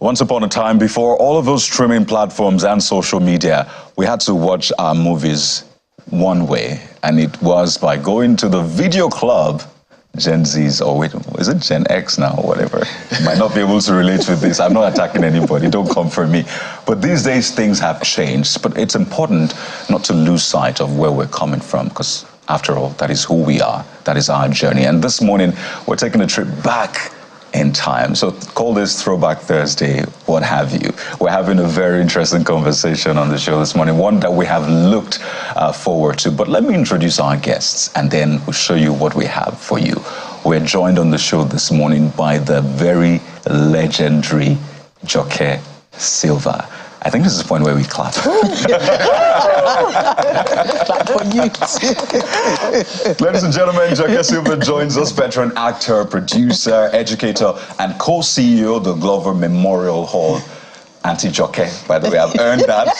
Once upon a time, before all of those streaming platforms and social media, we had to watch our movies one way, and it was by going to the video club. Gen Zs, or wait, is it Gen X now, or whatever? You might not be able to relate with this. I'm not attacking anybody, don't come for me. But these days, things have changed. But it's important not to lose sight of where we're coming from, because after all, that is who we are. That is our journey. And this morning, we're taking a trip back in time. So call this Throwback Thursday, what have you. We're having a very interesting conversation on the show this morning, one that we have looked forward to. But let me introduce our guests, and then we'll show you what we have for you. We're joined on the show this morning by the very legendary Joke Silva. I think this is the point where we clap. Clap for you. Ladies and gentlemen, Joke Silva joins us, veteran actor, producer, educator, and co-CEO of the Glover Memorial Hall. Auntie Joke, by the way, I've earned that.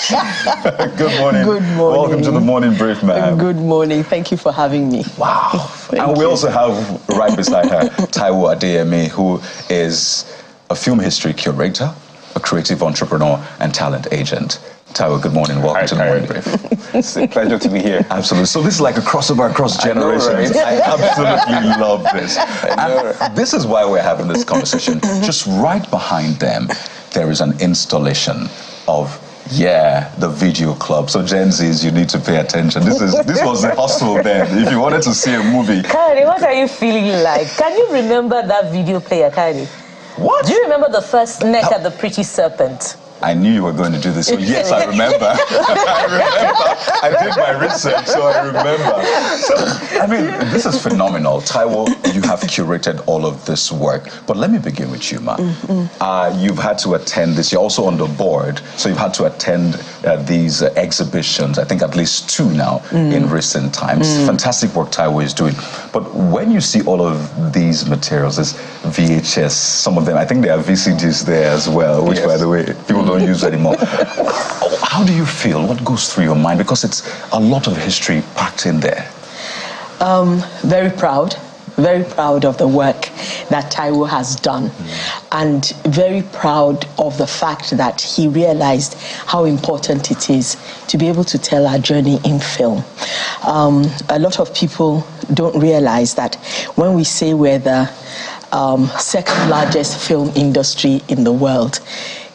Good morning. Good morning. Welcome to the Morning Brief, ma'am. Good morning. Thank you for having me. Wow. And we also have right beside her, Taiwo Adeyemi, who is a film history curator, a creative entrepreneur, and talent agent. Taiwo, good morning. Welcome to the Morning Brief. It's a pleasure to be here. Absolutely. So this is like a crossover across generations. I absolutely love this. And this is why we're having this conversation. Just right behind them, there is an installation of the video club. So Gen Zs, you need to pay attention. This was the hustle then. If you wanted to see a movie. Kari, what are you feeling like? Can you remember that video player, Kari? What? Do you remember the first neck at the Pretty Serpent? I knew you were going to do this. So yes, I remember. I remember. I did my research, so I remember. So, I mean, this is phenomenal. Taiwo, you have curated all of this work. But let me begin with you, Ma. You've had to attend this. You're also on the board. So you've had to attend these exhibitions, I think at least 2 now in recent times. Fantastic work Taiwo is doing. But when you see all of these materials, this VHS, some of them, I think there are VCDs there as well, which, by the way, people don't use anymore. How do you feel? What goes through your mind? Because it's a lot of history packed in there. Very proud of the work that Taiwo has done, and very proud of the fact that he realized how important it is to be able to tell our journey in film. A lot of people don't realize that when we say we're the second largest film industry in the world,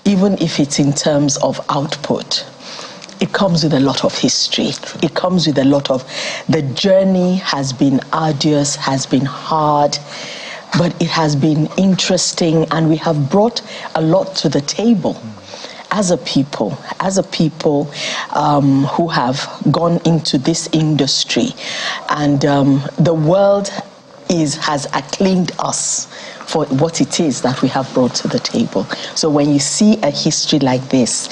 even if it's in terms of output, it comes with a lot of history. It comes with a lot of, the journey has been arduous, has been hard, but it has been interesting, and we have brought a lot to the table as a people who have gone into this industry, and the world has acclaimed us for what it is that we have brought to the table. So when you see a history like this,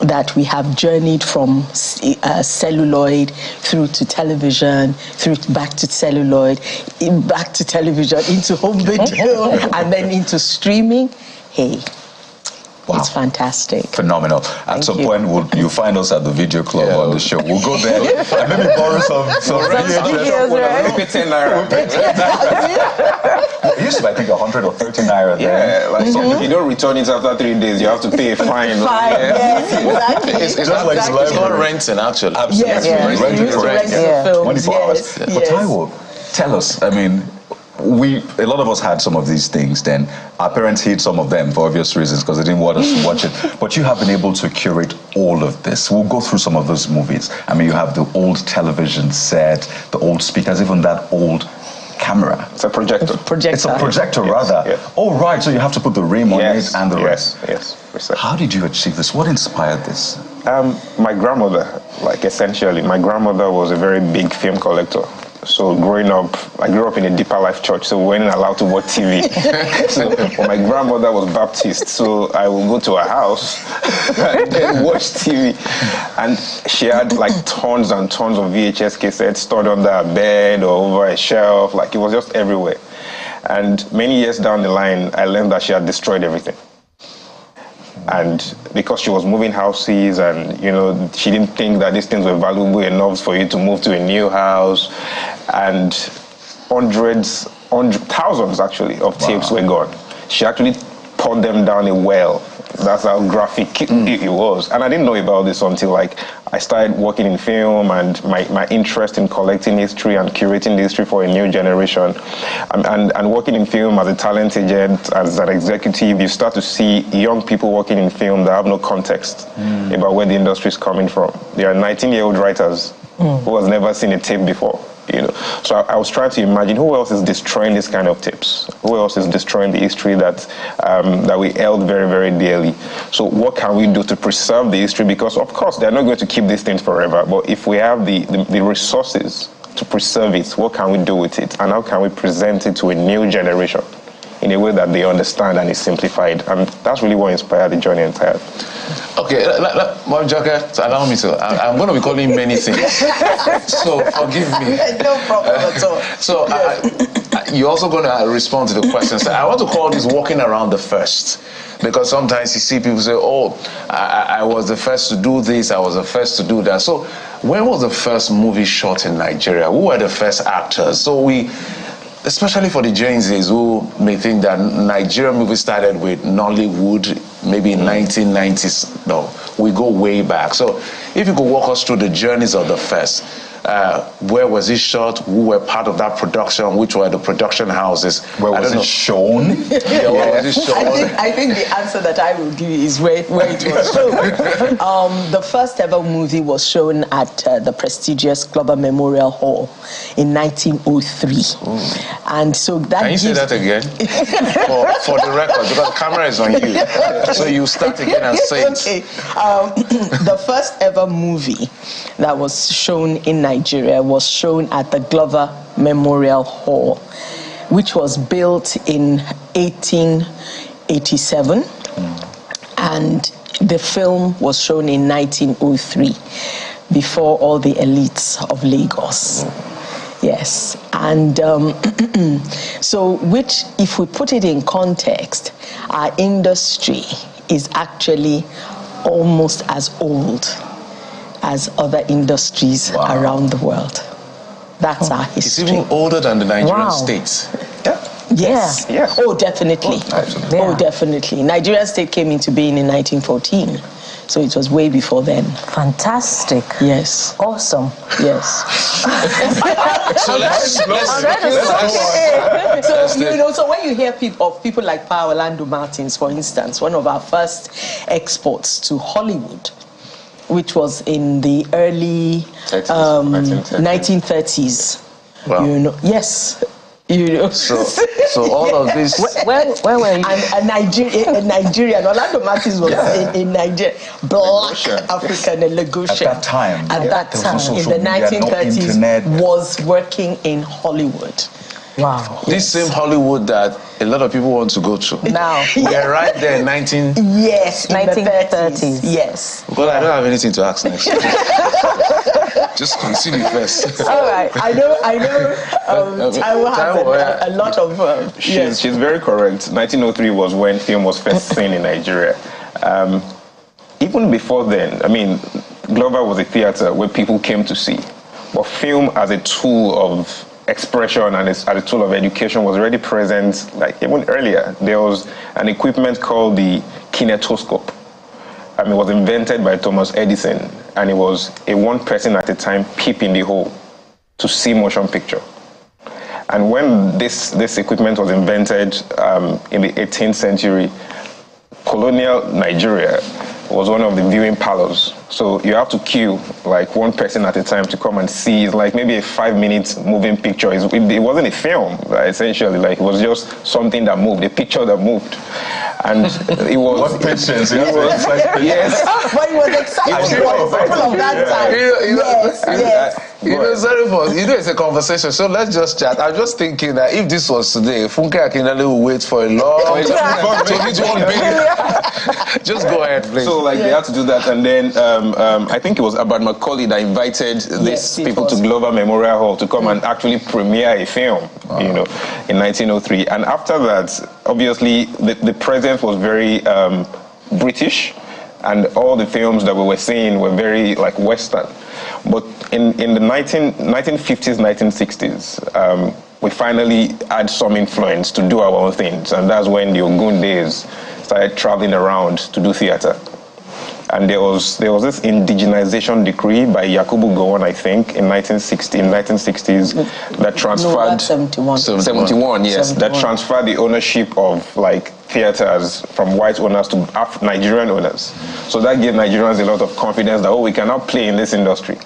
that we have journeyed from celluloid through to television, back to celluloid, back to television, into home video, and then into streaming, hey. Wow. It's fantastic. Phenomenal. At some point, you'll find us at the video club on the show. We'll go there and maybe borrow some videos, right? We'll pay 10 naira. It used to be, I think, 100 or 30 naira. Yeah, like if you don't return it after 3 days, you have to pay a fine. Yes, exactly. It's just like it's not renting, actually. Absolutely. Yes, Renting for films. 24 hours. But Taiwo, tell us, I mean, a lot of us had some of these things then. Our parents hid some of them for obvious reasons because they didn't want us to watch it. But you have been able to curate all of this. We'll go through some of those movies. I mean, you have the old television set, the old speakers, even that old camera. It's a projector. It's a projector, rather. Yes. Oh, right. So you have to put the rim on it and the rest. Yes. How did you achieve this? What inspired this? My grandmother, essentially, my grandmother was a very big film collector. So growing up, I grew up in a Deeper Life church, so we weren't allowed to watch TV. So my grandmother was Baptist, so I would go to her house and then watch TV. And she had tons and tons of VHS cassettes stored under her bed or over a shelf, it was just everywhere. And many years down the line, I learned that she had destroyed everything. And because she was moving houses and, she didn't think that these things were valuable enough for you to move to a new house. And thousands actually, of tapes were gone. She actually poured them down a well. That's how graphic it was. And I didn't know about this until like I started working in film, and my interest in collecting history and curating the history for a new generation. And working in film as a talent agent, as an executive, you start to see young people working in film that have no context about where the industry is coming from. They are 19-year-old writers who has never seen a tape before. So I was trying to imagine who else is destroying this kind of tapes. Who else is destroying the history that we held very, very dearly? So what can we do to preserve the history? Because of course they're not going to keep these things forever. But if we have the resources to preserve it, what can we do with it? And how can we present it to a new generation in a way that they understand and is simplified? And that's really what inspired the journey entirely. Okay, Mom Joker, allow me to. I'm going to be calling many things, so forgive me. No problem at all. So you're also going to respond to the questions. I want to call this walking around the first, because sometimes you see people say, "Oh, I was the first to do this. I was the first to do that." So when was the first movie shot in Nigeria? Who were the first actors? So especially for the Gen Zs who may think that Nigerian movies started with Nollywood maybe in 1990s. No, we go way back. So if you could walk us through the journeys of the first, where was it shot? Who were part of that production? Which were the production houses? Where was it shown? Yeah, where was it shown? I think the answer that I will give is where it was shown. The first ever movie was shown at the prestigious Glover Memorial Hall in 1903. And so that Can you say that again? for the record, because the camera is on you. So you start again and say it. Okay. The first ever movie that was shown in Nigeria was shown at the Glover Memorial Hall, which was built in 1887, and the film was shown in 1903, before all the elites of Lagos. Yes, and so if we put it in context, our industry is actually almost as old as other industries around the world. That's our history. It's even older than the Nigerian states. Yes. Yeah. Oh, definitely. Absolutely. Oh, definitely. Nigerian state came into being in 1914. So it was way before then. Fantastic. Yes. Awesome. Yes. So let's So when you hear of people like Pa Orlando Martins, for instance, one of our first exports to Hollywood, which was in the early 1930s. Wow. Yes. So all of this. Where were you? And Nigerian. Orlando Martins was in Nigeria. Black African in Lagosha. At that time. At that time, in the 1930s, was working in Hollywood. Wow. This same Hollywood that a lot of people want to go to. Now. We're right there in 1930s. Yes, in 1930s. the 30s. Yes. Well, I don't have anything to ask next. Just continue first. All right. I know. Taiwo has a lot of. She's very correct. 1903 was when film was first seen in Nigeria. Even before then, I mean, Glover was a theater where people came to see, but film as a tool of expression and as a tool of education was already present, like even earlier. There was an equipment called the kinetoscope. It was invented by Thomas Edison, and it was a one person at a time peep in the hole to see motion picture. And when this equipment was invented in the 18th century, colonial Nigeria was one of the viewing parlors. So you have to queue like one person at a time to come and see. It's like maybe a 5-minute moving picture. It wasn't a film, essentially. Like it was just something that moved, a picture that moved. And it was... What patience? Yes. But it was exciting for people of that time. Yes. Sorry for it's a conversation, so let's just chat. I'm just thinking that if this was today, Funke Akindele will wait for a long time to hit 1 billion. Just go ahead, please. So they had to do that, and then I think it was Abad Macaulay that invited these people to Glover Memorial Hall to come and actually premiere a film, in 1903. And after that, obviously, the presence was very British, and all the films that we were seeing were very like Western. But in the 1950s, 1960s, we finally had some influence to do our own things, and that's when the Ogun days started traveling around to do theater. And there was this indigenization decree by Yakubu Gowon, I think, in 1960s, that transferred... No, that's 71. 71, yes. 71. That transferred the ownership of, like, theaters from white owners to Nigerian owners. So that gave Nigerians a lot of confidence that, oh, we can now play in this industry.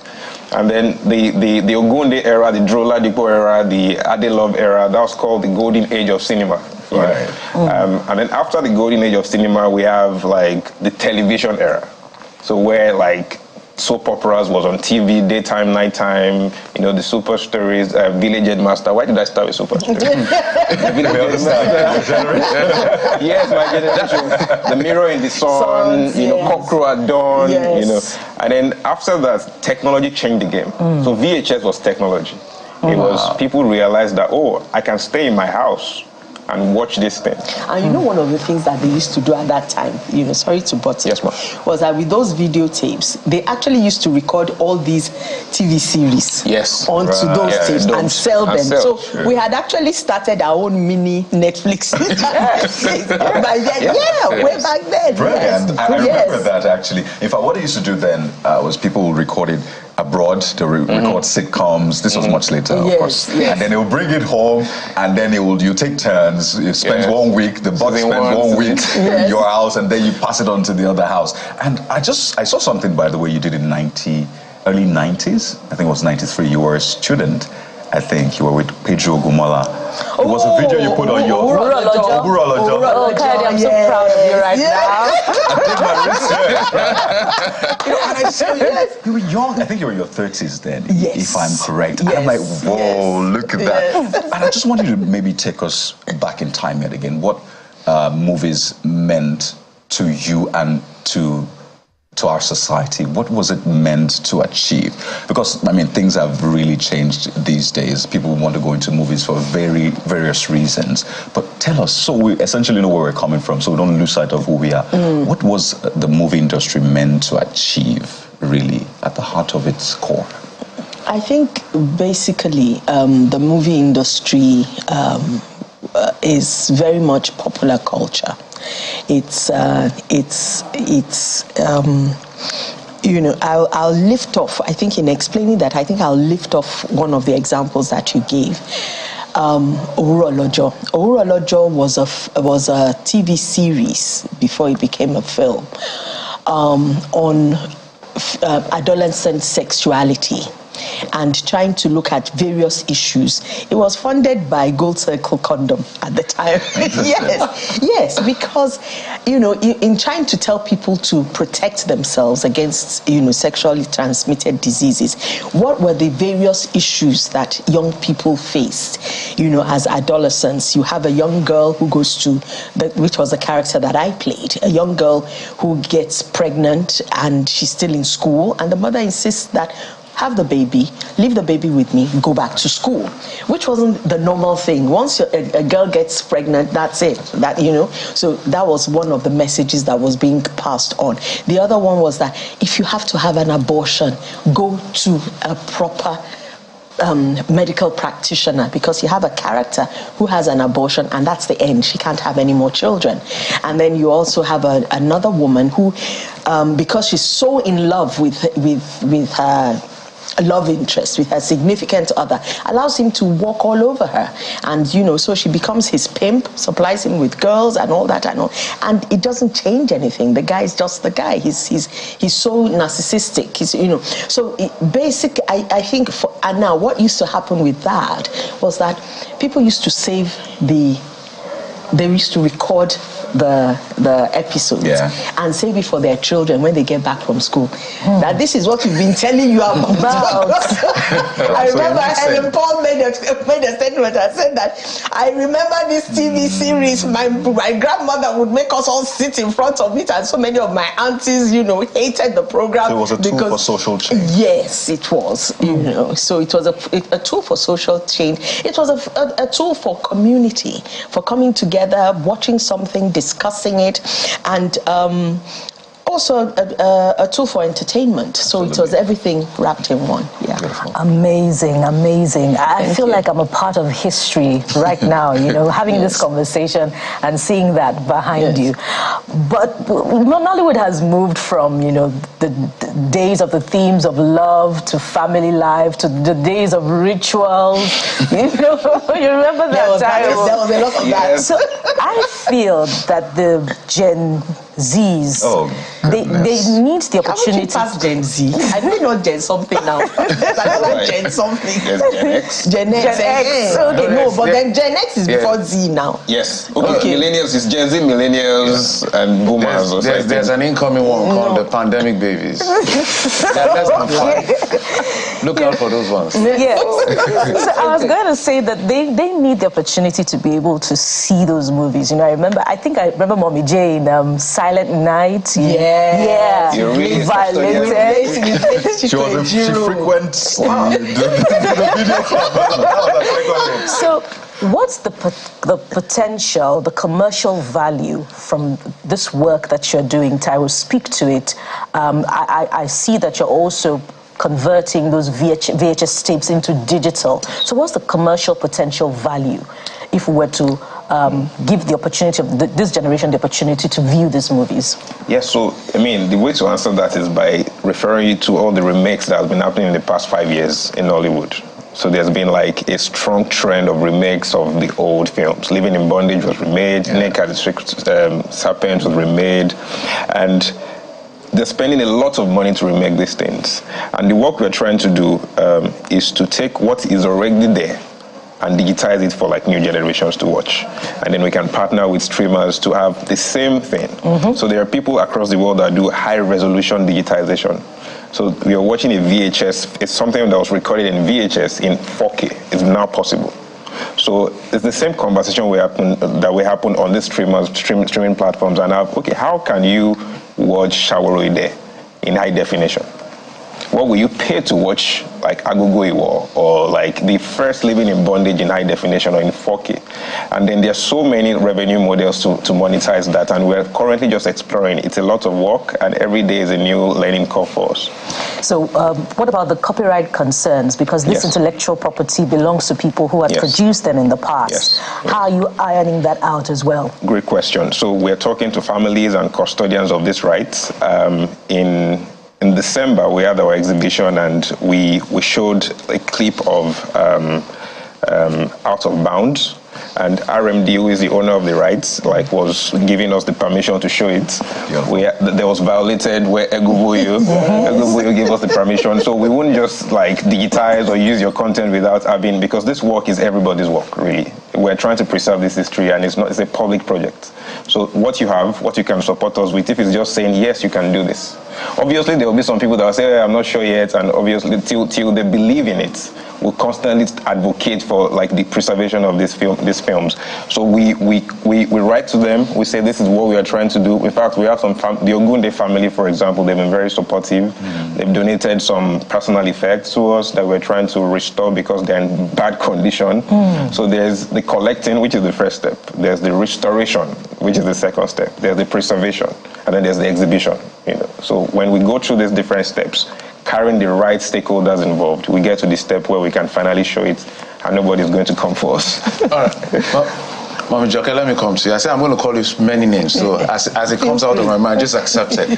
And then the Ogunde era, the Drola Dipo era, the Adelove era, that was called the golden age of cinema. Right. And then after the golden age of cinema, we have like the television era. So where like soap operas was on TV, daytime, nighttime, you know, the super stories, Village Headmaster. Why did I start with super stories? Yes, my generation. The Mirror in the Sun, you know, Cockroach at Dawn, you know. And then after that, technology changed the game. So VHS was technology. It was, people realized that, oh, I can stay in my house and watch this thing. And you know, one of the things that they used to do at that time, you know, sorry to butt in, was that with those videotapes, they actually used to record all these TV series onto those tapes and sell them. So we had actually started our own mini Netflix. By then, way back then. Brilliant. I remember that actually. In fact, what they used to do then was people recorded abroad, they record sitcoms. This was much later, of course. And then they will bring it home, and then you take turns. You spend 1 week, the boss spends 1 week in your house, and then you pass it on to the other house. And I saw something, by the way, you did in early 90s. I think it was 93. You were a student. I think you were with Pedro Gumola. It was a video you put on your... Oh, Kennedy, I'm so proud of you right now. I did my research. You know, and I said, you were young. I think you were in your 30s then, if I'm correct. And I'm like, whoa, look at that. And I just wanted to maybe take us back in time yet again. What movies meant to you and to our society? What was it meant to achieve? Because, I mean, things have really changed these days. People want to go into movies for various reasons. But tell us, so we essentially know where we're coming from, so we don't lose sight of who we are. What was the movie industry meant to achieve, really, at the heart of its core? I think, basically, the movie industry is very much popular culture. It's you know, I'll lift off, I think in explaining that, I think I'll lift off one of the examples that you gave. Owuro Olojo. Owuro Olojo was a TV series before it became a film on adolescent sexuality and trying to look at various issues. It was funded by Gold Circle Condom at the time. yes, because, you know, in trying to tell people to protect themselves against, you know, sexually transmitted diseases, what were the various issues that young people faced, you know, as adolescents? You have a young girl who goes to, which was the character that I played, a young girl who gets pregnant and she's still in school, and the mother insists that have the baby, leave the baby with me, go back to school, which wasn't the normal thing. Once a girl gets pregnant, that's it. That, you know, so that was one of the messages that was being passed on. The other one was that if you have to have an abortion, go to a proper medical practitioner, because you have a character who has an abortion and that's the end. She can't have any more children. And then you also have another woman who, because she's so in love with her love interest, with her significant other, allows him to walk all over her. And, you know, so she becomes his pimp, supplies him with girls and all that and all. And it doesn't change anything. The guy is just the guy. He's so narcissistic. He's, you know, so basic, I think, and now what used to happen with that was that people used to save they used to record the episodes and save it for their children when they get back from school. That this is what we've been telling you about. I remember Helen Paul made a statement and said that I remember this TV series. My grandmother would make us all sit in front of it, and so many of my aunties, you know, hated the program. So it was a tool for social change. Yes, it was. You know, so it was a tool for social change. It was a tool for community, for coming together, watching something, discussing it. And also a tool for entertainment. So it was everything wrapped in one. Yeah. Beautiful. Amazing, amazing. I feel like I'm a part of history right now, you know, having this conversation and seeing that behind you. But Nollywood has moved from, you know, the days of the themes of love to family life to the days of rituals. You know, you remember that time? There was a lot of that. So I feel that the Gen Zs, they need the opportunity. Past Gen Z. I don't know Gen something now. Gen something. There's Gen X. Gen X. Okay, no, but then Gen X is before Z now. Yes. Okay. Millennials is Gen Z, millennials, and boomers. There's an incoming one called the pandemic babies. That's not fun. Look out for those ones. Yes. So I was going to say that they need the opportunity to be able to see those movies. You know, I remember Mommy J in Silent Night. Yeah. You really violated. She frequents the video club. So what's the potential, the commercial value from this work that you're doing, Taiwo? Speak to it. I see that you're also converting those VHS tapes into digital. So what's the commercial potential value if we were to give the opportunity of this generation the opportunity to view these movies? Yes, so, I mean, the way to answer that is by referring you to all the remakes that have been happening in the past 5 years in Hollywood. So there's been like a strong trend of remakes of the old films. Living in Bondage was remade, Naked Serpent was remade, and they're spending a lot of money to remake these things. And the work we're trying to do is to take what is already there and digitize it for like new generations to watch. And then we can partner with streamers to have the same thing. So there are people across the world that do high resolution digitization. So we are watching a VHS, it's something that was recorded in VHS in 4K. It's now possible. So it's the same conversation that will happen on these streaming platforms and have, okay, how can you watch Shawaroi in high definition? What will you pay to watch like Agogo Iwo or like the first Living in Bondage in high definition or in 4K? And then there's so many revenue models to monetize that, and we're currently just exploring. It's a lot of work, and every day is a new learning curve for us. So what about the copyright concerns? Because this intellectual property belongs to people who have produced them in the past. How are you ironing that out as well? Great question. So we're talking to families and custodians of these rights. In December, we had our exhibition, and we showed a clip of Out of Bounds, and RMD, who is the owner of the rights, like was giving us the permission to show it. There was violated where Eguboyo gave us the permission, so we wouldn't just like digitize or use your content without having, because this work is everybody's work, really. We're trying to preserve this history, and it's a public project. So what you can support us with, if it's just saying, yes, you can do this. Obviously, there will be some people that will say, I'm not sure yet, and obviously, till they believe in it, we'll constantly advocate for like the preservation of these films. So we write to them, we say this is what we are trying to do. In fact, we have the Ogunde family, for example, they've been very supportive. They've donated some personal effects to us that we're trying to restore because they're in bad condition. So there's the collecting, which is the first step. There's the restoration, which is the second step. There's the preservation, and then there's the exhibition. So when we go through these different steps, carrying the right stakeholders involved, we get to the step where we can finally show it, and nobody's going to come for us. All right. Well, Mami Joke, let me come to you. I say I'm going to call you many names, so as it comes out of my mind, just accept it.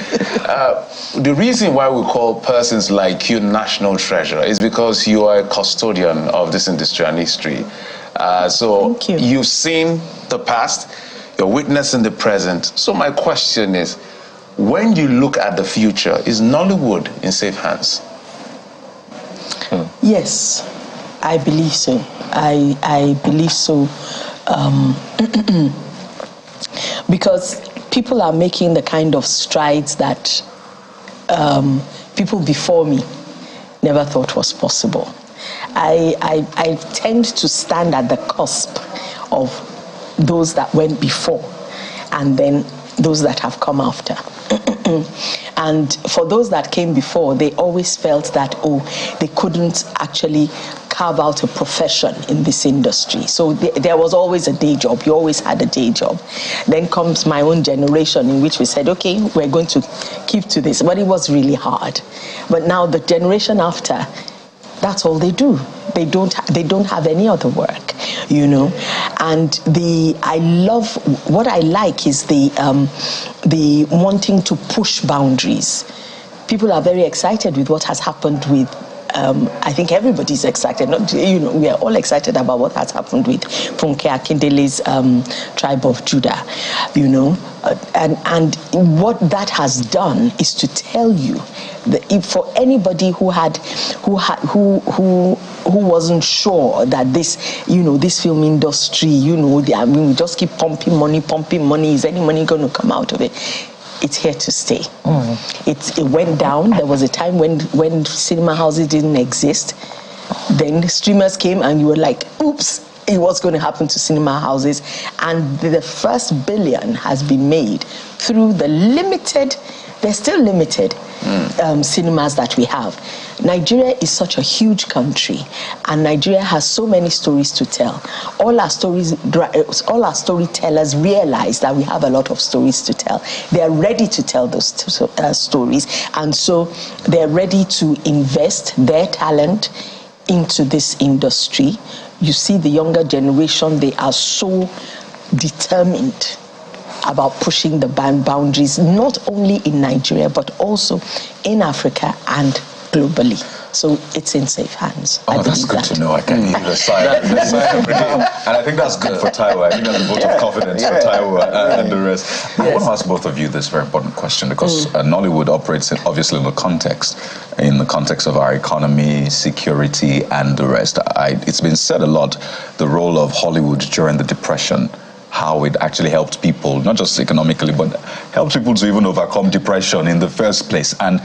The reason why we call persons like you national treasure is because you are a custodian of this industry and history. So you've seen the past, you're witnessing the present. So my question is, when you look at the future, is Nollywood in safe hands? Yes, I believe so. I believe so. Because people are making the kind of strides that people before me never thought was possible. I tend to stand at the cusp of those that went before and then those that have come after. And for those that came before, they always felt that, they couldn't actually carve out a profession in this industry. So there was always a day job. You always had a day job. Then comes my own generation, in which we said, okay, we're going to keep to this. But it was really hard. But now the generation after, that's all they do. They don't have any other work, you know. And what I like is the wanting to push boundaries. People are very excited with what has happened with. I think everybody's excited. We are all excited about what has happened with Funke Akindele's Tribe of Judah, you know, and what that has done is to tell you that if for anybody who wasn't sure that this film industry, we just keep pumping money. Is any money going to come out of it? It's here to stay. It went down. There was a time when cinema houses didn't exist. Then streamers came and you were like, oops, what's going to happen to cinema houses? And the first $1 billion has been made through the limited, they're still limited, cinemas that we have. Nigeria is such a huge country, and Nigeria has so many stories to tell. All our storytellers realize that we have a lot of stories to tell. They are ready to tell those stories, and so they're ready to invest their talent into this industry. You see the younger generation, they are so determined about pushing the boundaries, not only in Nigeria, but also in Africa and globally. So it's in safe hands. Oh, that's good to know. I can hear the sigh every day. And I think that's good for Taiwo. I think that's a vote of confidence for Taiwo and the rest. I want to ask both of you this very important question, because Nollywood operates obviously in the context of our economy, security, and the rest. It's been said a lot, the role of Hollywood during the Depression, how it actually helped people, not just economically, but helped people to even overcome depression in the first place. And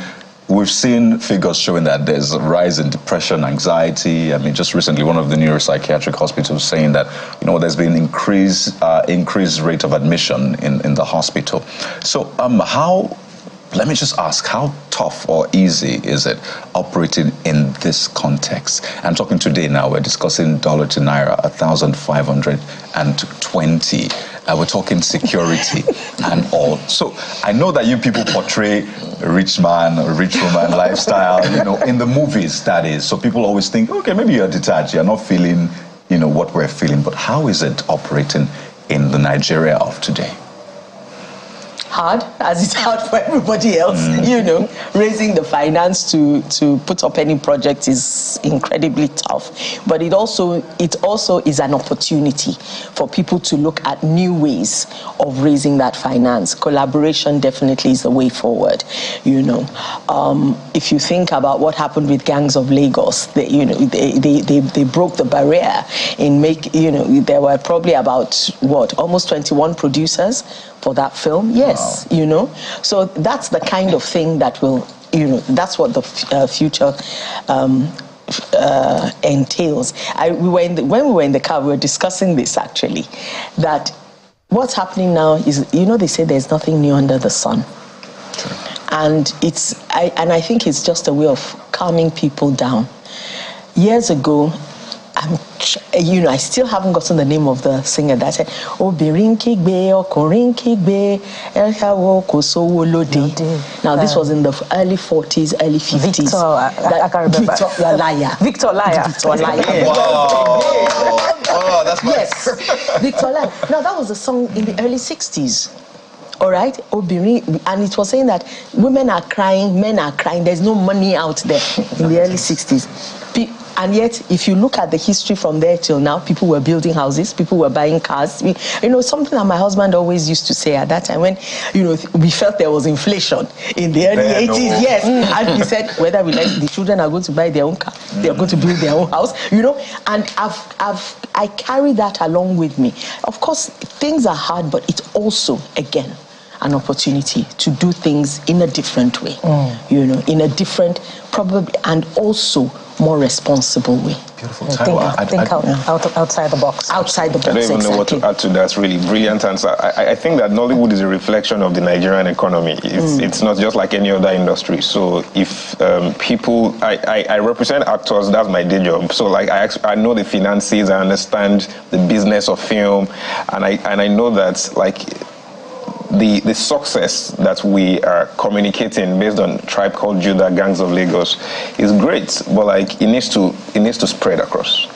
we've seen figures showing that there's a rise in depression, anxiety. I mean, just recently, one of the neuropsychiatric hospitals saying that, there's been increased rate of admission in the hospital. So let me just ask, how tough or easy is it operating in this context? I'm talking today now, we're discussing dollar to naira, 1,520. We're talking security and all. So I know that you people portray a rich man, a rich woman lifestyle, in the movies, that is. So people always think, okay, maybe you're detached, you're not feeling, what we're feeling. But how is it operating in the Nigeria of today? Hard, as it's hard for everybody else. Raising the finance to put up any project is incredibly tough. But it also is an opportunity for people to look at new ways of raising that finance. Collaboration definitely is the way forward. If you think about what happened with Gangs of Lagos, they broke the barrier in there were probably about almost 21 producers for that film. Yes. Wow. So that's the kind of thing that will, that's what the future entails. When we were in the car, we were discussing this actually, that what's happening now is, they say there's nothing new under the sun. Sure. And I think it's just a way of calming people down. Years ago, I still haven't gotten the name of the singer that said, Obirin kigbe, okorin kigbe, elkawo kosowo lode. Now, this was in the early 40s, early 50s. I can't remember. Victor Laya. Victor Laya. Wow. Oh, that's my... Yes, Victor Laya. Now, that was a song in the early 60s. All right, Obirin, and it was saying that women are crying, men are crying, there's no money out there in the early 60s. And yet, if you look at the history from there till now, people were building houses, people were buying cars. Something that my husband always used to say at that time when, we felt there was inflation in the early 80s, yes. And he said, whether we like, the children are going to buy their own car, they are going to build their own house, and I carry that along with me. Of course, things are hard, but it's also, again, an opportunity to do things in a different way, you know, in a different, probably, and also more responsible way. Beautiful. Think outside the box. Outside the box, I don't even know what to add to that, really. Brilliant answer. I think that Nollywood is a reflection of the Nigerian economy. It's not just like any other industry. So if people, I represent actors, that's my day job. So like I know the finances, I understand the business of film, and I know that like the success that we are communicating based on Tribe Called Judah, Gangs of Lagos is great, but like it needs to spread across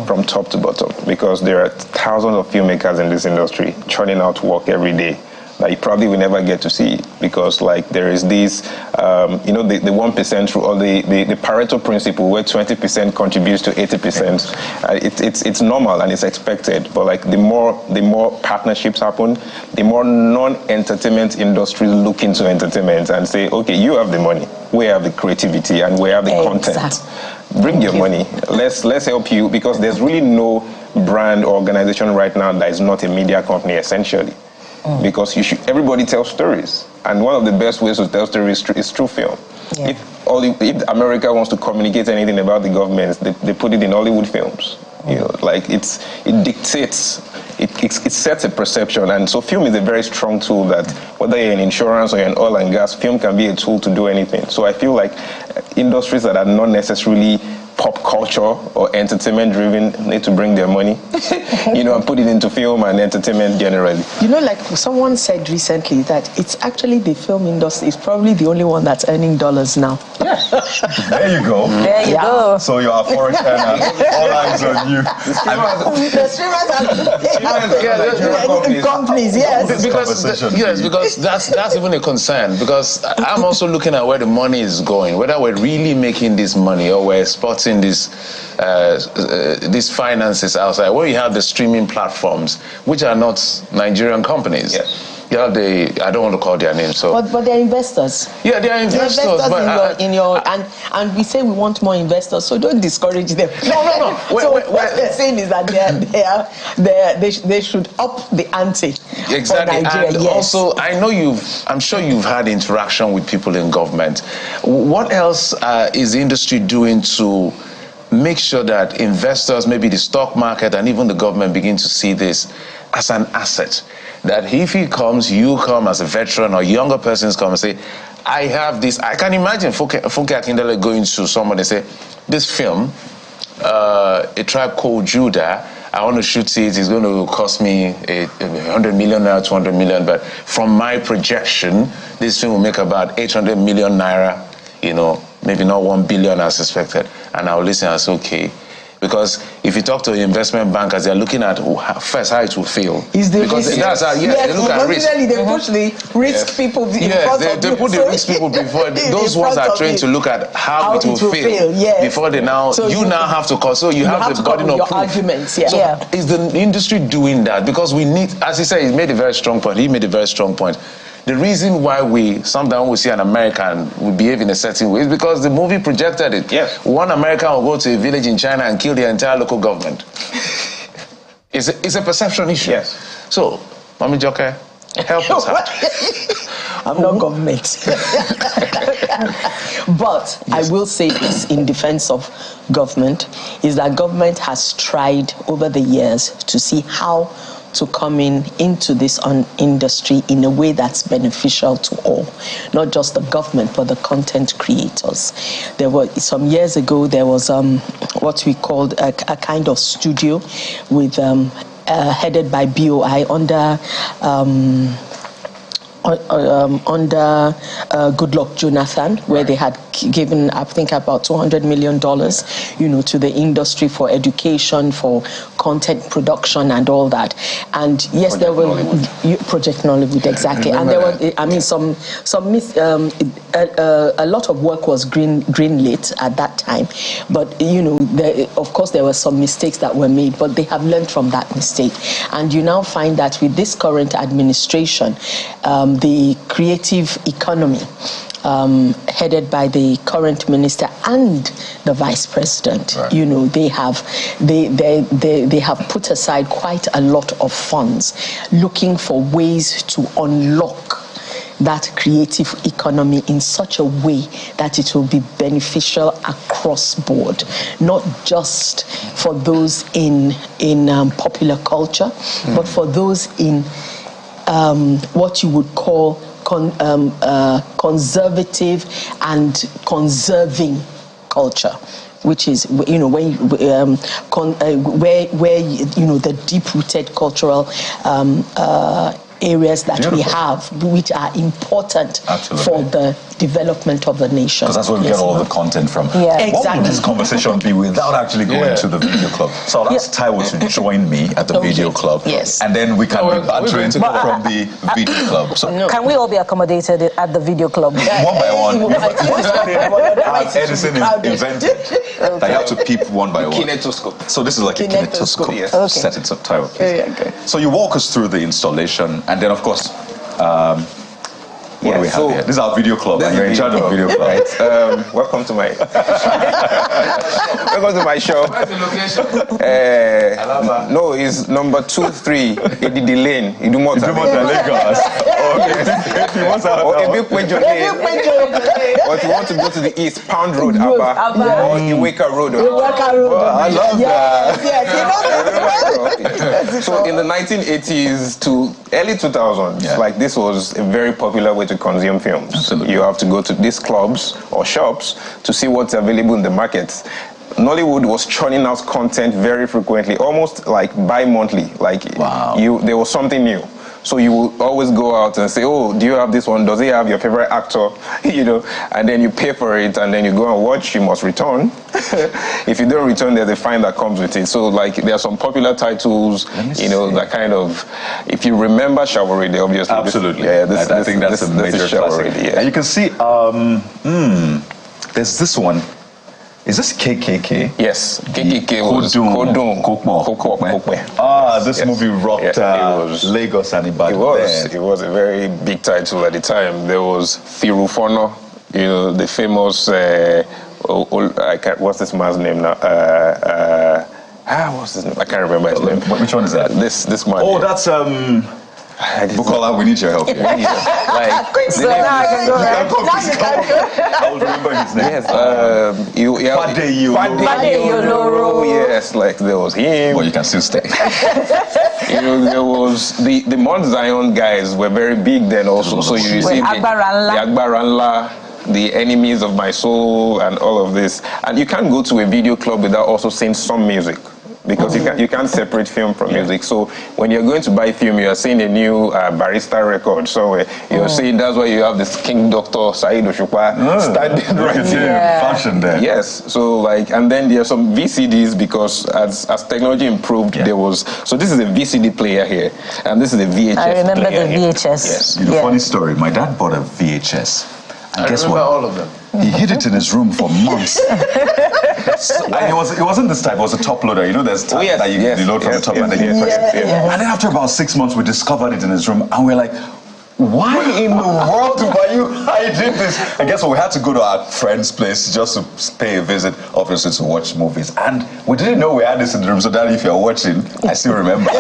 from top to bottom, because there are thousands of filmmakers in this industry churning out work every day that you probably will never get to see, because like there is this, you know, the 1% rule, or the Pareto principle, where 20% contributes to 80%. It's normal and it's expected, but like the more partnerships happen, the more non-entertainment industries look into entertainment and say, okay, you have the money, we have the creativity, and we have the content. Bring your money. Let's help you, because there's really no brand or organization right now that is not a media company, essentially. Because everybody tells stories, and one of the best ways to tell stories is through film. Yeah. If America wants to communicate anything about the government, they put it in Hollywood films. You know, like it dictates, it sets a perception, and so film is a very strong tool that, whether you're in insurance or you're in oil and gas, film can be a tool to do anything. So I feel like industries that are not necessarily pop culture or entertainment driven need to bring their money, you know, and put it into film and entertainment generally. You know, like someone said recently that it's actually the film industry is probably the only one that's earning dollars now. Yeah. There you go. There you go. So you are forex earners. All eyes on you. The streamers are companies, yes. Because that's even a concern, because I'm also looking at where the money is going, whether we're really making this money or we're exporting these finances outside. Where you have the streaming platforms, which are not Nigerian companies. Yes. You have I don't want to call their names. So. But they're investors. Yeah, they're investors. And we say we want more investors, so don't discourage them. No. What they're saying is that they should up the ante. Exactly. For Nigeria, and also, I'm sure you've had interaction with people in government. What else is the industry doing to make sure that investors, maybe the stock market and even the government, begin to see this as an asset? That if he comes, you come as a veteran, or younger persons come and say, I have this. I can imagine Funke Akindele going to someone and say, this film, A Tribe Called Judah, I want to shoot it, it's going to cost me 100 million naira, 200 million, but from my projection, this film will make about 800 million naira, you know, maybe not 1 billion as expected. And I'll listen and say, okay. Because if you talk to investment bankers, they're looking at first how it will feel. Is the because risk? That's how, they look at risk. They push the risk people in front of they put the risk people before. Those ones are trained to look at how it will feel before they now. So you now have to call. So you have the burden of proof. Arguments. So is the industry doing that? Because we need, as he said, he made a very strong point. The reason why sometimes we see an American will behave in a certain way is because the movie projected it. Yes. One American will go to a village in China and kill the entire local government. It's a perception issue. Yes. So, Mami Joke, help us out. I'm not government. But I will say this in defense of government, is that government has tried over the years to see how to come into this industry in a way that's beneficial to all, not just the government, but the content creators. There were, some years ago, there was what we called a kind of studio with headed by BOI under Goodluck Jonathan, where they had given, I think, about $200 million, to the industry for education, for content production, and all that. And yes, there were Project Nollywood, exactly. And there were, a lot of work was greenlit at that time. But of course, there were some mistakes that were made, but they have learned from that mistake. And you now find that with this current administration, the creative economy, headed by the current minister and the vice president, right. They have put aside quite a lot of funds, looking for ways to unlock that creative economy in such a way that it will be beneficial across board, not just for those in popular culture, but for those in what you would call conservative and conserving culture, which is, you know, where the deep-rooted cultural areas that we have, which are important for the development of the nation. Because that's where we get all the content from. Yeah, What exactly. would this conversation be without actually going to the video club? So I'll ask Taiwo to join me at the video club. Yes. And then we can be bantering from the video club. So Can we all be accommodated at the video club? one by one. Edison invented that you have to peep one by one. Kinetoscope. So this is like a kinetoscope. Yes. Okay. Set it up, Taiwo, please. So you walk us through the installation, and then of course, what do we have here? This is our video club, and you're in charge of video club. Right. Welcome to my show. Where's the location? No, it's number 23 Edidi Lane, Idumota. Lagos. Or Ebekwejo Lane. Or if you want to go to the east, Pound Road, Abba. Or Iweka Road. I love that. So in the 1980s to early 2000s, like this was a very popular way to consume films. Absolutely. You have to go to these clubs or shops to see what's available in the markets. Nollywood was churning out content very frequently, almost like bi-monthly. Like there was something new. So you will always go out and say, oh, do you have this one? Does it have your favorite actor? You know, and then you pay for it, and then you go and watch. You must return. If you don't return, there's a fine that comes with it. So, like, there are some popular titles, you know, that kind of, if you remember Shawaridi, obviously. Absolutely. I think that's a major classic. Yeah. And you can see, there's this one. Is this KKK? Yes, KKK was Kodun. This movie rocked Lagos and Ibadan. It was a very big title at the time. There was Thirufono, you know, the famous, what's this man's name now? What's his name? I can't remember his name. Which one is that? This man. Oh, that's Bukola, we need your help. Like, So now I can go right. I'll remember his name. Yes, Fade Yoloro. Yes, like there was him. Well, you can still stay. You know, there was the Mount Zion guys were very big then also. So you see the Agbaranla, the enemies of my soul, and all of this. And you can't go to a video club without also seeing some music. Because you can't separate film from music. So when you're going to buy film, you're seeing a new Barista record. So you're seeing that's why you have this King Dr. Said Oshukwa standing right here. Fashion there. Yes. So like, and then there are some VCDs because as technology improved, there was. So this is a VCD player here, and this is a VHS. I remember player the here. VHS. Yes. You know, funny story. My dad bought a VHS. And guess what? all of them. He hid it in his room for months. And it wasn't this type, it was a top loader. You know, there's type that you load from the top and then you press it. And then after about 6 months, we discovered it in his room and we're like, why in the world are you hiding this? I guess we had to go to our friend's place just to pay a visit, obviously, to watch movies. And we didn't know we had this in the room, so that if you're watching, I still remember.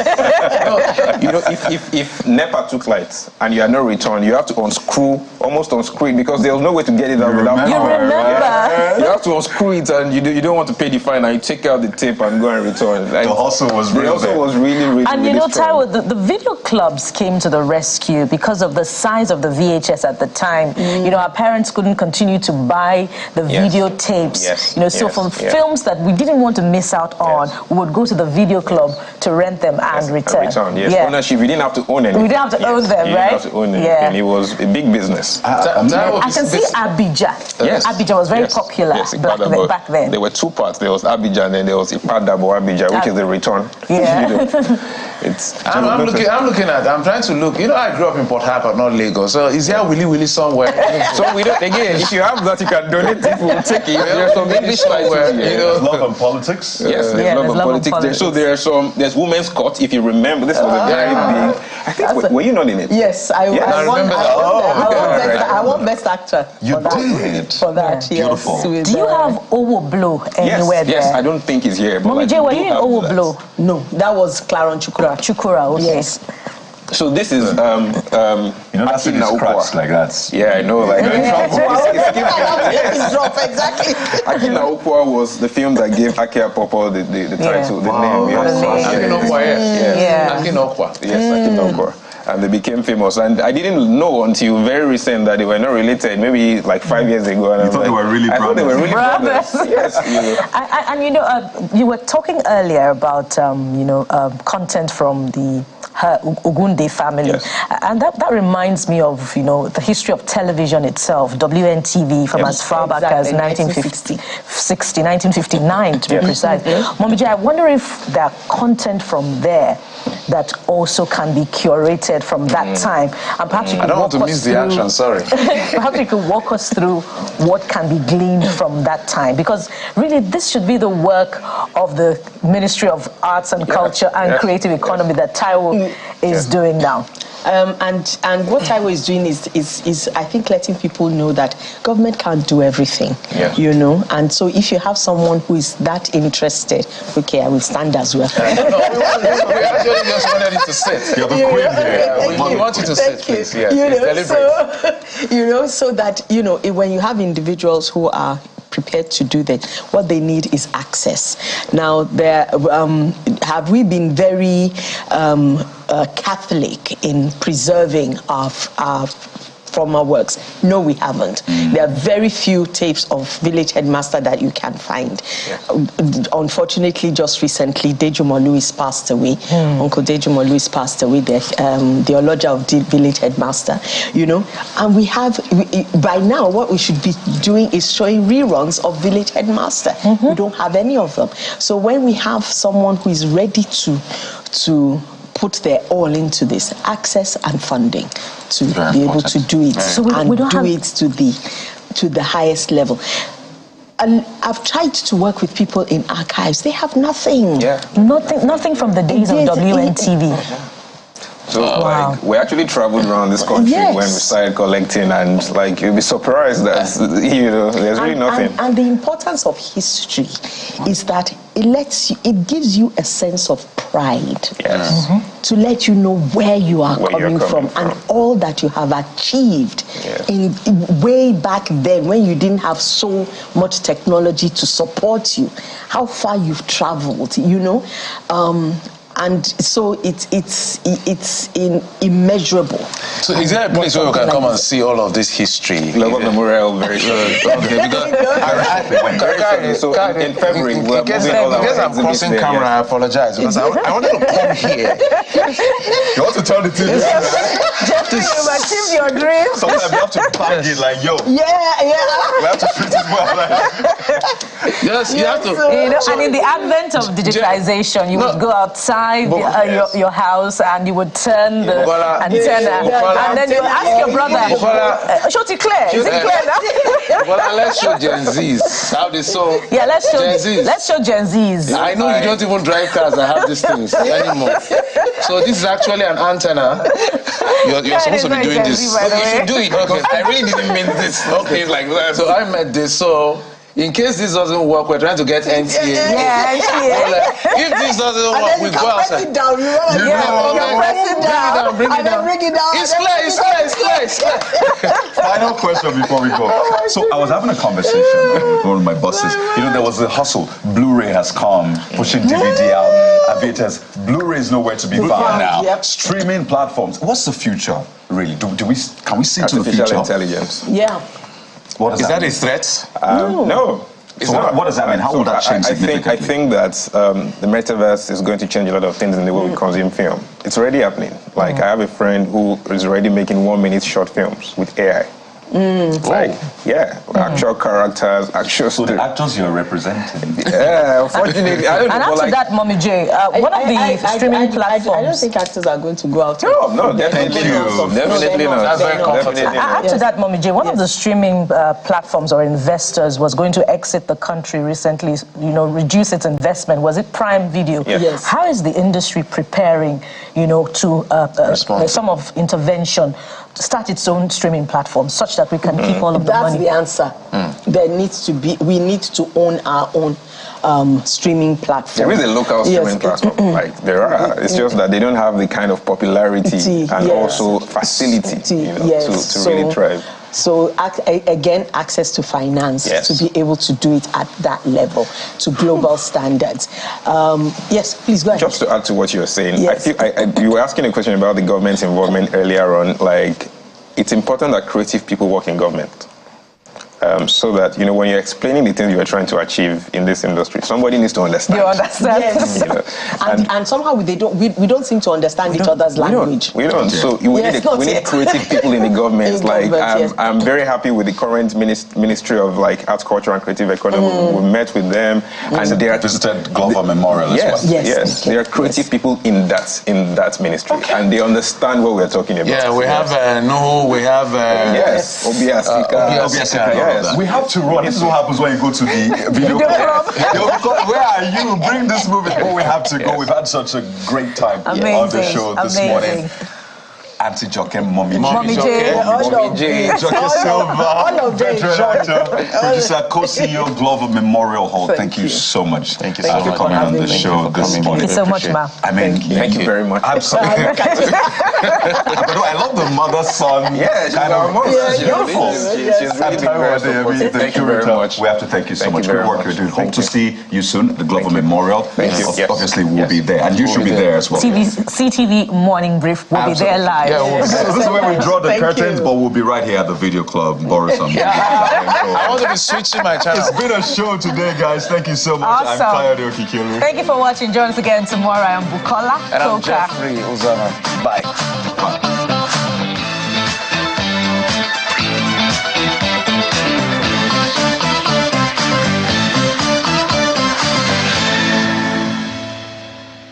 You know, if NEPA took lights and you had no return, you have to almost unscrew it because there was no way to get it out without You power. remember? You have to unscrew it and you don't want to pay the fine and you take out the tape and go and return. Like, The hustle was real. really And you know, strong. Taiwo, the video clubs came to the rescue because of the size of the VHS at the time. You know, our parents couldn't continue to buy the videotapes. You know, so for films that we didn't want to miss out on, we would go to the video club to rent them and return. Ownership, we didn't have to own anything. We didn't have to own them, you right? didn't have to own anything. It was a big business. I can see Abidjan. Yes. Abidjan was very popular back then. There were two parts. There was Abidjan and then there was Ipadabo Abidjan, which is the return. Yeah. You know, I'm trying to look. You know, I grew up in Port Harcourt, not Lagos. So is there Willy somewhere? So we don't, again, if you have that, you can donate it, we'll take it. There's some English somewhere. You know. There's love and politics. Yes, there's love and politics there. So there's women's court, if you remember. This was a very big, I think, were you not in it? Yes, I won Best Actor. You did? For that, yes. Beautiful. Do you have Owo Blow anywhere there? Yes, I don't think it's here. But Mommy J, were you in Owo Blow? No, that was Claron Chukura. Chukura, okay. Yes. So this is you know that's Akina scratch like that. Yeah, I know. Like Exactly. Akina Okwa was the film that gave Akia Popo the title, the name. Akina Okwa, Akina Okwa. Yes, Akina Okwa. And they became famous. And I didn't know until very recent that they were not related. Maybe like 5 years ago. And You thought they were really brothers? I thought they were really brothers. Yes. And you know, you were talking earlier about content from the Ogunde family, yes. And that reminds me of the history of television itself. WNTV from as far back as 1959 to be precise. Momiji, I wonder if there are content from there that also can be curated from that time, and perhaps you could I don't want to miss the action. Sorry. Perhaps you could walk us through what can be gleaned from that time, because really this should be the work of the Ministry of Arts and Culture and Creative Economy that Taiwo is doing now. And what Taiwo is doing is I think letting people know that government can't do everything, and so if you have someone who is that interested, okay, I will stand as well. We actually just wanted you to sit. You're the queen here. We want you to sit, please. Yes, so that when you have individuals who are prepared to do that, what they need is access. Now, have we been very Catholic in preserving our former works? No, we haven't. There are very few tapes of Village Headmaster that you can find. Unfortunately, just recently, Dejumo Louis passed away. Uncle Dejumo Louis passed away, the theologian of the Village Headmaster, and we have, by now, what we should be doing is showing reruns of Village Headmaster. We don't have any of them. So when we have someone who is ready to put their all into this, access and funding to be able to do it, and do it to the highest level. And I've tried to work with people in archives. They have nothing. Nothing from the days of WNTV. So we actually traveled around this country when we started collecting, and you'll be surprised that there's really nothing. And the importance of history is that it gives you a sense of pride. Yes. To let you know where you are coming from and all that you have achieved in way back then when you didn't have so much technology to support you. How far you've traveled, and so it's immeasurable. So is there a place where we can come and see all of this history? Global Memorial, very good. So in February, in case I'm crossing camera, I apologize, because I wanted to come here. You want to tell the team? Jeffrey, you've achieved your dream. Sometimes we have to bang it like, yo. We have to treat it well. Yes, you have to. And in the advent of digitization, you would go outside your house and you would turn the antenna, and then you ask your brother, Shoti Claire, is it clear now? Well, let's show Gen Zs how they saw. Yeah, let's show Gen Zs. I know you don't even drive cars that have these things anymore. So this is actually an antenna. You're supposed to be doing this. You should do it. Okay, I really didn't mean this. Okay, like that. So I meant this. So in case this doesn't work, we're trying to get NTA. Yeah, NTA. If this doesn't work, we go outside. Press it down. Bring it down. It's clear. Final question before we go. So I was having a conversation with one of my bosses. There was a hustle. Blu-ray has come, pushing DVD out. Aviators, Blu-ray is nowhere to be found now. Streaming platforms. What's the future, really? Can we see to the future? Artificial intelligence. Yeah. What Is that a threat? No. So what does that mean? How will that change significantly? I think that the metaverse is going to change a lot of things in the way we consume film. It's already happening. I have a friend who is already making 1-minute short films with AI. Actual characters, actual So the actors you're representing. Yeah, unfortunately, I don't know. And after that, Mommy J, one of the streaming platforms. I don't think actors are going to go out. No, definitely not. Definitely not. That's very comfortable. After that, Mommy J, one of the streaming platforms or investors was going to exit the country recently, reduce its investment. Was it Prime Video? Yes. How is the industry preparing, to some of intervention, to start its own streaming platform such that we can keep all of the money? That's the answer. We need to own our own. streaming platform. There is a local streaming platform. Like there are. It's just that they don't have the kind of popularity and also facility, to really thrive. So again, access to finance to be able to do it at that level, to global standards. Yes, please go ahead. Just to add to what you were saying, Yes. you were asking a question about the government's involvement earlier on. Like, it's important that creative people work in government. So that, when you're explaining the things you're trying to achieve in this industry, somebody needs to understand. You understand? Yes. And somehow we don't seem to understand each other's language. We don't. So we need creative people in the government. I'm very happy with the current Ministry of Arts, Culture and Creative Economy. We met with them, and they are visited Glover Memorial as well. Yes. There are creative people in that ministry, and they understand what we're talking about. Yeah, we have Nuhu, we have Obiasika. We have to run. This is what happens when you go to the video club. Where are you? Bring this movie. Oh, we have to go. We've had such a great time on the show this morning. Auntie Jokem, Mommy J, Jokem Silva, veteran actor, producer, co-CEO, Glover Memorial Hall. Thank you so much. Thank you so much for coming on the show this morning. Thank you so much, Ma. Thank you very much. Absolutely. I love the mother-son. Yeah, she's beautiful. She's really the Curator. We have to thank you so much for the work you're doing. Hope to see you soon at the Glover Memorial. Thank you. Obviously, we'll be there, and you should be there as well. CTV Morning Brief will be there live. This is where we draw the curtains, but we'll be right here at the video club, Boris. I want to be switching my channel. It's been a show today, guys. Thank you so much. Awesome. I'm Kayode Okikilu. Thank you for watching. Join us again tomorrow. I am Bukola. And I'm Jeffrey Uzama. Bye.